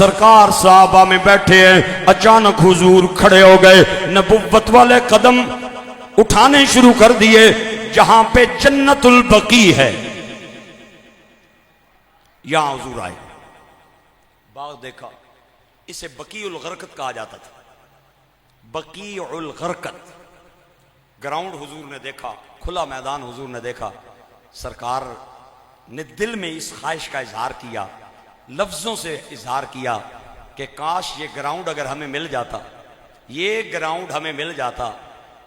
سرکار صحابہ میں بیٹھے ہیں، اچانک حضور کھڑے ہو گئے، نبوت والے قدم اٹھانے شروع کر دیے۔ جہاں پہ جنت البقیع ہے یہاں حضور آئے، باغ دیکھا، اسے بقیع الغرقد کہا جاتا تھا، بقیع الغرقد۔ گراؤنڈ حضور نے دیکھا، کھلا میدان حضور نے دیکھا، سرکار نے دل میں اس خواہش کا اظہار کیا، لفظوں سے اظہار کیا کہ کاش یہ گراؤنڈ اگر ہمیں مل جاتا، یہ گراؤنڈ ہمیں مل جاتا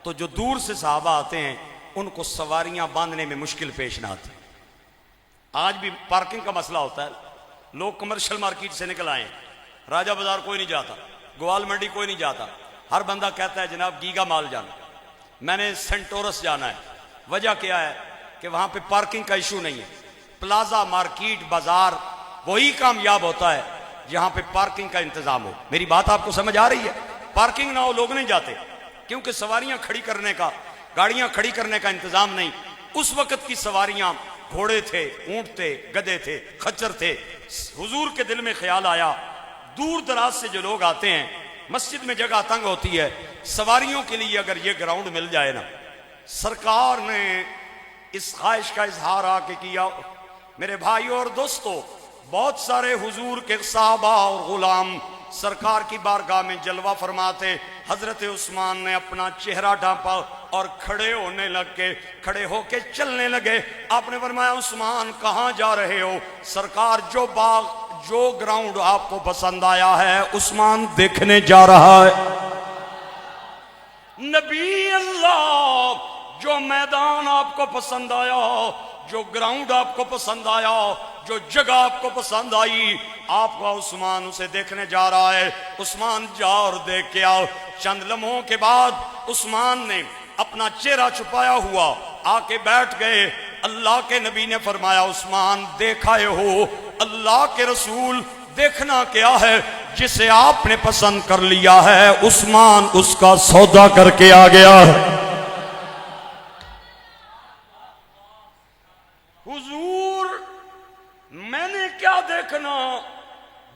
تو جو دور سے صحابہ آتے ہیں ان کو سواریاں باندھنے میں مشکل پیش نہ آتی۔ آج بھی پارکنگ کا مسئلہ ہوتا ہے، لوگ کمرشل مارکیٹ سے نکل آئے ہیں، راجہ بازار کوئی نہیں جاتا، گوال منڈی کوئی نہیں جاتا، ہر بندہ کہتا ہے جناب گیگا مال جانا، میں نے سینٹورس جانا ہے۔ وجہ کیا ہے کہ وہاں پہ پارکنگ کا ایشو نہیں ہے۔ پلازا، مارکیٹ، بازار وہی کامیاب ہوتا ہے جہاں پہ پارکنگ کا انتظام ہو۔ میری بات آپ کو سمجھ آ رہی ہے؟ پارکنگ نہ ہو لوگ نہیں جاتے، کیونکہ سواریاں کھڑی کرنے کا، گاڑیاں کھڑی کرنے کا انتظام نہیں۔ اس وقت کی سواریاں گھوڑے تھے، اونٹ تھے، گدھے تھے، خچر تھے۔ حضور کے دل میں خیال آیا دور دراز سے جو لوگ آتے ہیں، مسجد میں جگہ تنگ ہوتی ہے، سواریوں کے لیے اگر یہ گراؤنڈ مل جائے نا۔ سرکار نے اس خواہش کا اظہار آ کے کیا۔ میرے بھائیوں اور دوستو، بہت سارے حضور کے صحابہ اور غلام سرکار کی بارگاہ میں جلوہ فرماتے۔ حضرت عثمان نے اپنا چہرہ ڈھانپا اور کھڑے ہونے لگے، کھڑے ہو کے چلنے لگے۔ آپ نے فرمایا عثمان کہاں جا رہے ہو؟ سرکار جو باغ، جو گراؤنڈ آپ کو پسند آیا ہے عثمان دیکھنے جا رہا ہے۔ نبی اللہ، جو میدان آپ کو پسند آیا، جو گراؤنڈ آپ کو پسند آیا، جو جگہ آپ کو پسند آئی، آپ کا عثمان اسے دیکھنے جا رہا ہے۔ عثمان جا اور دیکھ کے آؤ۔ چند لمحوں کے بعد عثمان نے اپنا چہرہ چھپایا ہوا آ کے بیٹھ گئے۔ اللہ کے نبی نے فرمایا عثمان دیکھا ہو، اللہ کے رسول دیکھنا کیا ہے؟ جسے آپ نے پسند کر لیا ہے عثمان اس کا سودا کر کے آ گیا ہے۔ حضور میں نے کیا دیکھنا،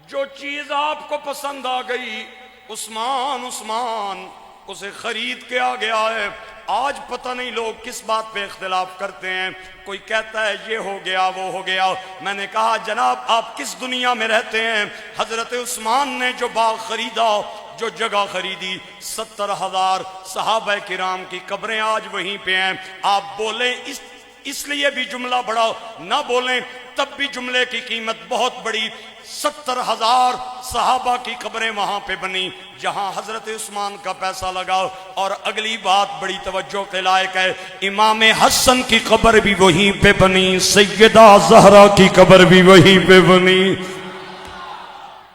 جو چیز آپ کو پسند آ گئی عثمان اسے خرید کے آ گیا ہے۔ آج پتہ نہیں لوگ کس بات پہ اختلاف کرتے ہیں، کوئی کہتا ہے یہ ہو گیا وہ ہو گیا۔ میں نے کہا جناب آپ کس دنیا میں رہتے ہیں؟ حضرت عثمان نے جو باغ خریدا، جو جگہ خریدی، 70,000 صحابہ کرام کی قبریں آج وہیں پہ ہیں۔ آپ بولیں اس لیے بھی جملہ بڑا، نہ بولیں تب بھی جملے کی قیمت بہت بڑی۔ 70,000 صحابہ کی قبریں وہاں پہ بنی جہاں حضرت عثمان کا پیسہ لگا۔ اور اگلی بات بڑی توجہ کے لائق ہے، امام حسن کی قبر بھی وہیں پہ بنی، سیدہ زہرا کی قبر بھی وہیں پہ بنی۔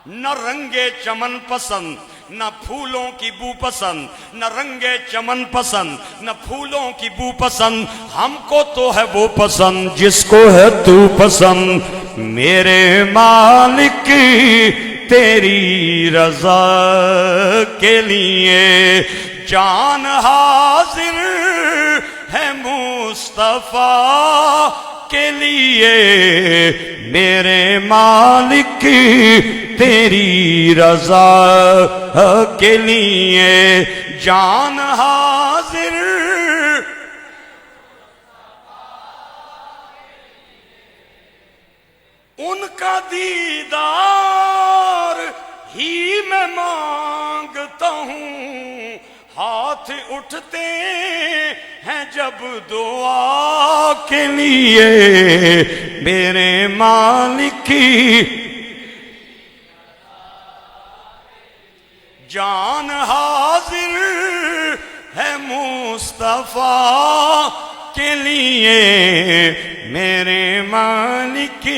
نہ رنگے چمن پسند، نہ پھولوں کی بو پسند، نہ رنگے چمن پسند، نہ پھولوں کی بو پسند، ہم کو تو ہے وہ پسند جس کو ہے تو پسند۔ میرے مالک تیری رضا کے لیے جان حاضر ہے مصطفیٰ کے لیے، میرے مالک تیری رضا کے لیے جان حاضر۔ ان کا دیدار ہی میں مانگتا ہوں، ہاتھ اٹھتے ہیں جب دعا کے لیے، میرے مالک جان حاضر ہے مصطفیٰ کے لیے، میرے مالک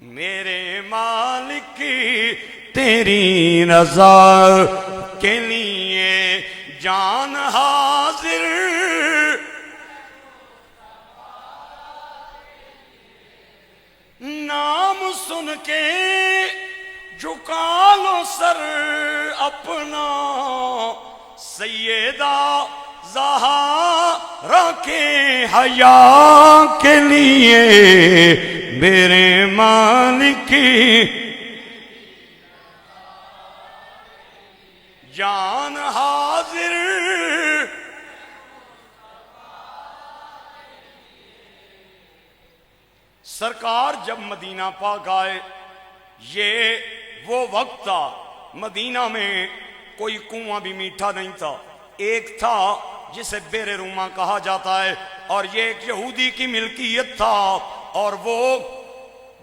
میرے مالک تیری رضا کے لیے جان حاضر۔ نام سن کے جھکا لو سر اپنا، سیدہ زہرا کے حیا کے لیے میرے مالک کی جان حاضر سرکار جب مدینہ پاک آئے، یہ وہ وقت تھا مدینہ میں کوئی کنواں بھی میٹھا نہیں تھا، ایک تھا جسے بیر روما کہا جاتا ہے، اور یہ ایک یہودی کی ملکیت تھا، اور وہ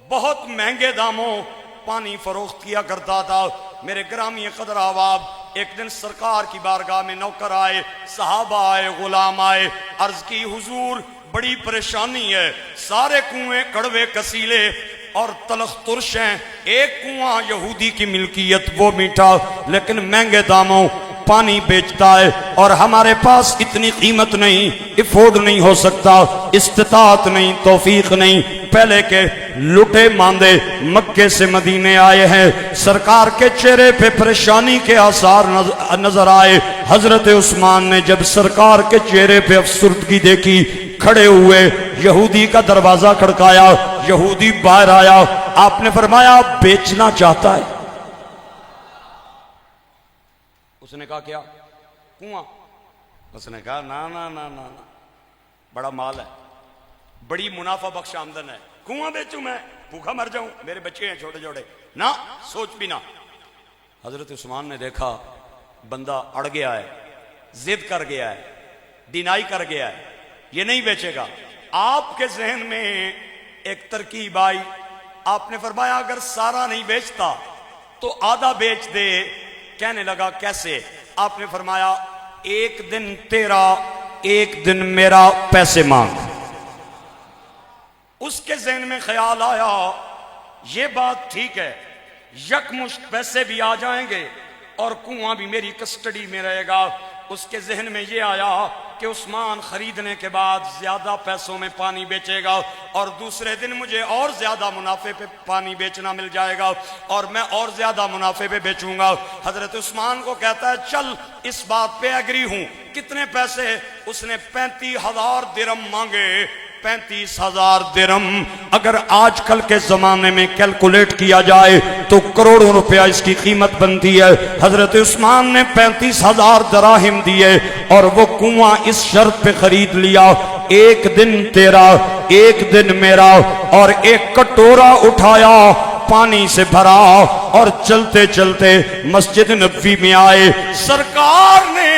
بہت مہنگے داموں پانی فروخت کیا کرتا تھا۔ میرے گرامی قدر احباب، ایک دن سرکار کی بارگاہ میں نوکر آئے، صحابہ آئے، غلام آئے، عرض کی حضور بڑی پریشانی ہے، سارے کنویں کڑوے کسیلے اور تلخ ترش ہیں، ایک کنواں یہودی کی ملکیت وہ میٹھا لیکن مہنگے داموں پانی بیچتا ہے، اور ہمارے پاس اتنی قیمت نہیں، افورڈ نہیں ہو سکتا، استطاعت نہیں، توفیق نہیں۔ پہلے کے لٹے ماندے مکے سے مدینے آئے ہیں، سرکار کے چہرے پہ پریشانی کے آثار نظر آئے۔ حضرت عثمان نے جب سرکار کے چہرے پہ افسردگی دیکھی، کھڑے ہوئے یہودی کا دروازہ کھڑکایا، یہودی باہر آیا، آپ نے فرمایا بیچنا چاہتا ہے؟ اس نے کہا کیا؟ کنواں۔ اس نے کہا نا نا نا نا، بڑا مال ہے، بڑی منافع بخش آمدن ہے، کنواں بیچوں میں؟ بھوکا مر جاؤں، میرے بچے ہیں چھوٹے چھوٹے، نہ سوچ بھی نہ۔ حضرت عثمان نے دیکھا بندہ اڑ گیا ہے، ضد کر گیا ہے، ڈینائی کر گیا ہے، یہ نہیں بیچے گا۔ آپ کے ذہن میں ایک ترکیب آئی، آپ نے فرمایا اگر سارا نہیں بیچتا تو آدھا بیچ دے۔ کہنے لگا کیسے؟ آپ نے فرمایا ایک دن تیرا ایک دن میرا، پیسے مانگ۔ اس کے ذہن میں خیال آیا یہ بات ٹھیک ہے، یکمشت پیسے بھی آ جائیں گے اور کنواں بھی میری کسٹڈی میں رہے گا۔ اس کے ذہن میں یہ آیا کہ عثمان خریدنے کے بعد زیادہ پیسوں میں پانی بیچے گا اور دوسرے دن مجھے اور زیادہ منافع پہ پانی بیچنا مل جائے گا اور میں اور زیادہ منافع پہ بیچوں گا۔ حضرت عثمان کو کہتا ہے چل اس بات پہ ایگری ہوں، کتنے پیسے؟ اس نے 35,000 درم مانگے۔ 35,000 درم اگر آج کل کے زمانے میں کیلکولیٹ کیا جائے تو کروڑوں روپیہ اس کی قیمت بنتی ہے۔ حضرت عثمان نے 35,000 دراہم دیے اور وہ کنواں اس شرط پہ خرید لیا، ایک دن تیرا ایک دن میرا، اور ایک کٹورا اٹھایا پانی سے بھرا اور چلتے چلتے مسجد نبوی میں آئے۔ سرکار نے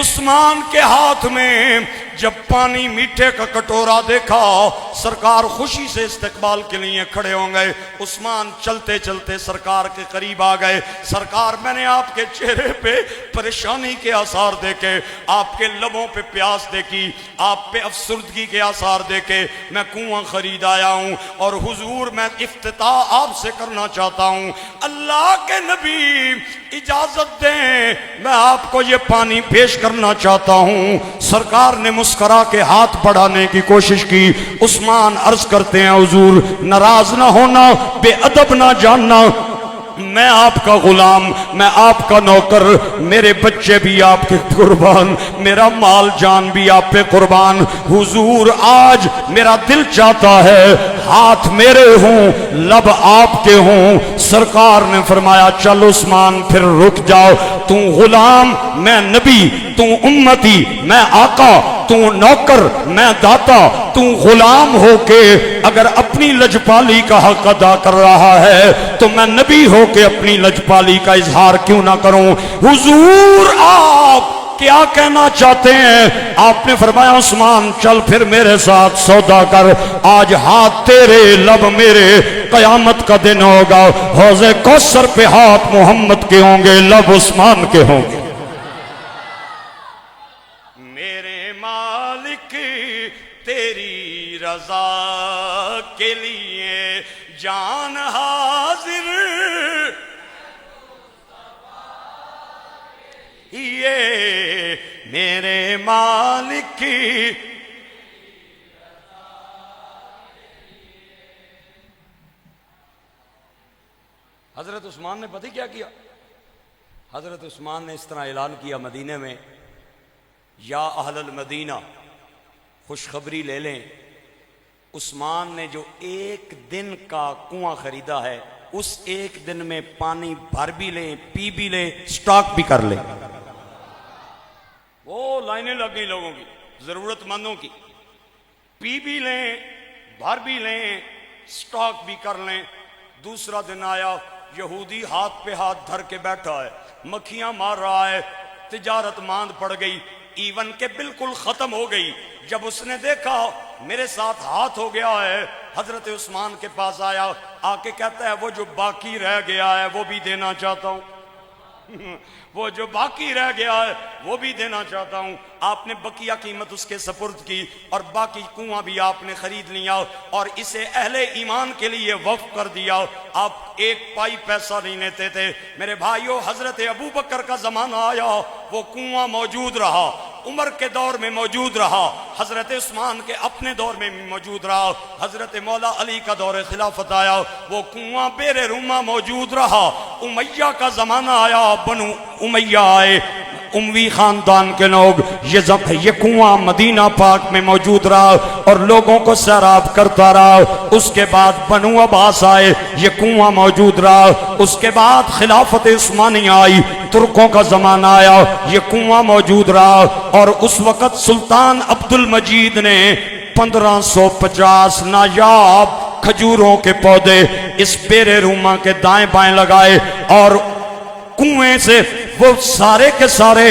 عثمان کے ہاتھ میں جب پانی میٹھے کا کٹورا دیکھا، سرکار خوشی سے استقبال کے لیے کھڑے ہوں گئے۔ عثمان چلتے چلتے سرکار کے قریب آ گئے۔ سرکار میں نے آپ کے چہرے پہ پریشانی کے آثار دیکھے، آپ کے لبوں پہ پیاس دیکھی، آپ پہ افسردگی کے آثار دیکھے، میں کنواں خرید آیا ہوں اور حضور میں افتتاح آپ سے کرنا چاہتا ہوں۔ اللہ کے نبی اجازت دیں میں آپ کو یہ پانی پیش کرنا چاہتا ہوں۔ سرکار نے مسکرا کے ہاتھ بڑھانے کی کوشش کی۔ عثمان عرض کرتے ہیں حضور ناراض نہ ہونا، بے ادب نہ جاننا، میں آپ کا غلام، میں آپ کا نوکر، میرے بچے بھی آپ کے قربان، میرا مال جان بھی آپ پہ قربان۔ حضور آج میرا دل چاہتا ہے ہاتھ میرے ہوں لب آپ کے ہوں۔ سرکار نے فرمایا چل عثمان پھر رک جاؤ، تو غلام میں نبی، تو امتی میں آقا، تو نوکر میں داتا، تو غلام ہو کے اگر اپنی لجپالی کا حق ادا کر رہا ہے تو میں نبی ہو کہ اپنی لجپالی کا اظہار کیوں نہ کروں۔ حضور آپ کیا کہنا چاہتے ہیں؟ آپ نے فرمایا عثمان چل پھر میرے ساتھ سودا کر، آج ہاتھ تیرے لب میرے، قیامت کا دن ہوگا حوض کوثر پہ ہاتھ محمد کے ہوں گے، لب عثمان کے ہوں گے۔ میرے مالک تیری رضا کے لیے جان حاضر، یہ میرے مالک حضرت عثمان نے پتہ کیا کیا؟ حضرت عثمان نے اس طرح اعلان کیا مدینے میں یا اہل المدینہ خوشخبری لے لیں، عثمان نے جو ایک دن کا کنواں خریدا ہے اس ایک دن میں پانی بھر بھی لیں، پی بھی لیں، سٹاک بھی کر لیں۔ وہ لائنیں لگ گئی لوگوں کی، ضرورت مندوں کی، پی بھی لیں، بھر بھی لیں، سٹاک بھی کر لیں۔ دوسرا دن آیا، یہودی ہاتھ پہ ہاتھ دھر کے بیٹھا ہے، مکھیاں مار رہا ہے، تجارت ماند پڑ گئی، ایون کہ بالکل ختم ہو گئی۔ جب اس نے دیکھا میرے ساتھ ہاتھ ہو گیا ہے، حضرت عثمان کے پاس آیا، آ کے کہتا ہے وہ جو باقی رہ گیا ہے وہ بھی دینا چاہتا ہوں وہ جو باقی رہ گیا ہے وہ بھی دینا چاہتا ہوں۔ آپ نے بقیہ قیمت اس کے سپرد کی اور باقی کنواں بھی آپ نے خرید لیا اور اسے اہل ایمان کے لیے وقف کر دیا۔ آپ ایک پائی پیسہ نہیں لیتے تھے میرے بھائیو۔ حضرت ابو بکر کا زمانہ آیا، وہ کنواں موجود رہا، عمر کے دور میں موجود رہا، حضرت عثمان کے اپنے دور میں موجود رہا، حضرت مولا علی کا دور خلافت آیا، وہ کنواں بیر روما موجود رہا۔ امیہ کا زمانہ آیا، بنو امیہ آئے، اموی خاندان کے لوگ، یہ کنواں مدینہ پاک میں موجود رہا اور لوگوں کو سیراب کرتا رہا۔ اس کے بعد بنو عباس آئے، یہ کنواں موجود رہا۔ اس کے بعد خلافت عثمانیہ آئی، ترکوں کا زمانہ آیا، یہ کنواں موجود رہا۔ اور اس وقت سلطان عبد المجید نے 1550 نایاب کھجوروں کے پودے اس بیر روما کے دائیں بائیں لگائے اور کنویں سے وہ سارے کے سارے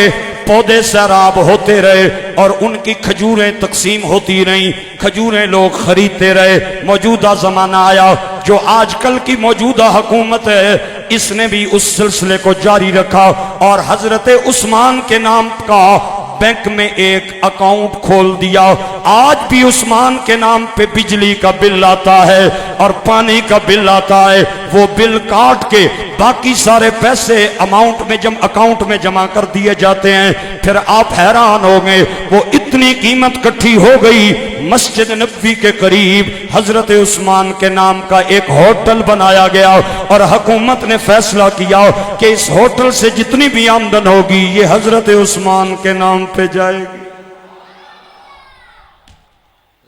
پودے سیراب ہوتے رہے اور ان کی کھجوریں تقسیم ہوتی رہیں، کھجوریں لوگ خریدتے رہے۔ موجودہ زمانہ آیا، جو آج کل کی موجودہ حکومت ہے اس نے بھی اس سلسلے کو جاری رکھا اور حضرت عثمان کے نام کا بینک میں ایک اکاؤنٹ کھول دیا۔ آج بھی عثمان کے نام پہ بجلی کا بل آتا ہے اور پانی کا بل آتا ہے، وہ بل کاٹ کے باقی سارے پیسے اکاؤنٹ میں جمع کر دیے جاتے ہیں۔ پھر آپ حیران ہو گئے، وہ اتنی قیمت کٹھی ہو گئی، مسجد نبوی کے قریب حضرت عثمان کے نام کا ایک ہوٹل بنایا گیا اور حکومت نے فیصلہ کیا کہ اس ہوٹل سے جتنی بھی آمدن ہوگی یہ حضرت عثمان کے نام پہ جائے گی،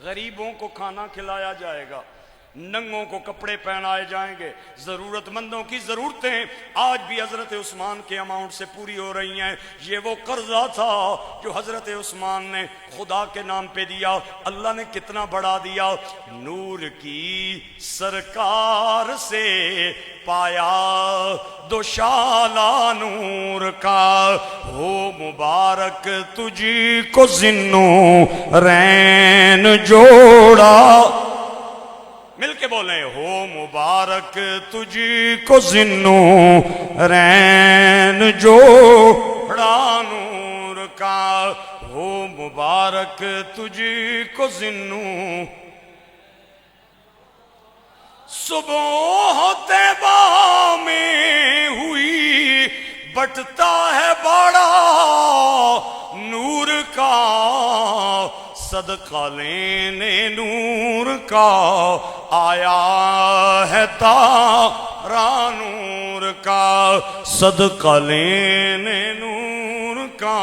غریبوں کو کھانا کھلایا جائے گا، ننگوں کو کپڑے پہنائے جائیں گے، ضرورت مندوں کی ضرورتیں آج بھی حضرت عثمان کے اماؤنٹ سے پوری ہو رہی ہیں۔ یہ وہ قرضہ تھا جو حضرت عثمان نے خدا کے نام پہ دیا، اللہ نے کتنا بڑا دیا۔ نور کی سرکار سے پایا دوشالہ نور کا، ہو مبارک تجھی کو ذنو رین جوڑا۔ مل کے بولیں، ہو مبارک تجھی کو ذنو رین جوڑا نور کا، ہو مبارک تجھی کو ذنو۔ صبح طیبہ میں ہوئی بٹتا ہے بڑا نور کا، صدقہ لینے نور کا آیا ہے تارا نور کا، صدقہ لینے نور کا